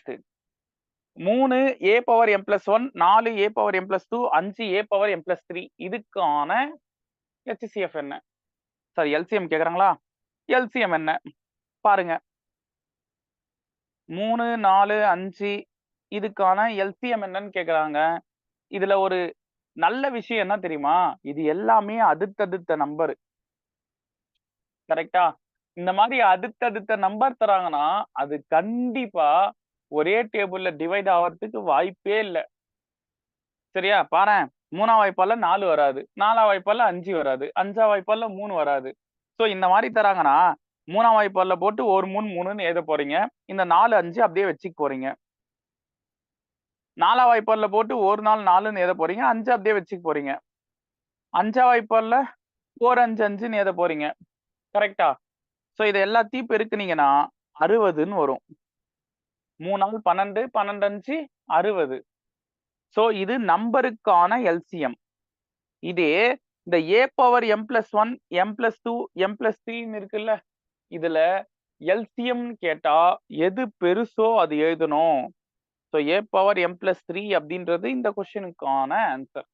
Next 3 a power m plus 1, 4 a power m plus 2, 5 a power m plus 3 இதுக்கான HCF என்ன? Sorry LCM கேக்குறாங்களா? LCM என்ன? பாருங்க 3, 4, 5 இதுக்கான LCM என்னன்னு கேக்குறாங்க. இதுல ஒரு நல்ல விஷயம் என்ன தெரியுமா? இது எல்லாமே அடுத்தடுத்த நம்பர். கரெக்டா? இந்த மாதிரி அடுத்தடுத்த நம்பர் தராங்கன்னா அது கண்டிப்பா ஒரே டேபிள்ல டிவைட் ஆவறதுக்கு வாய்ப்பே இல்ல. சரியா? பாரேன் 3ஆம் வாய்ப்பால்ல 4 வராது. 4ஆம் வாய்ப்பால்ல 5 வராது. 5ஆம் வாய்ப்பால்ல 3 வராது. சோ இந்த மாதிரி தராங்கன்னா 3ஆம் வாய்ப்பால்ல போட்டு 1 3 3ன்னு எழுத போறீங்க. இந்த 4 5 அப்படியே வச்சுக்க போறீங்க. 4ஆம் வாய்ப்பால்ல போட்டு 1 4 4ன்னு எழுத போறீங்க. 5 அப்படியே வச்சுக்க போறீங்க. 5ஆம் வாய்ப்பால்ல 4 5 5ன்னு எழுத போறீங்க. கரெக்டா? சோ இத எல்லாத்தையும் பெருக்குனீங்கன்னா 60ன்னு வரும். 3 நாள் 12, 12 5 60. சோ இது நம்பருக்கான LCM. இதே இந்த a power m plus 1, m plus 2, m plus 3ன்னு இருக்குல்ல, இதுல LCM கேட்டா எது பெருசோ அது எழுதணும். So a power m plus 3 அப்படின்றது இந்த கொஸ்டினுக்கான ஆன்சர்.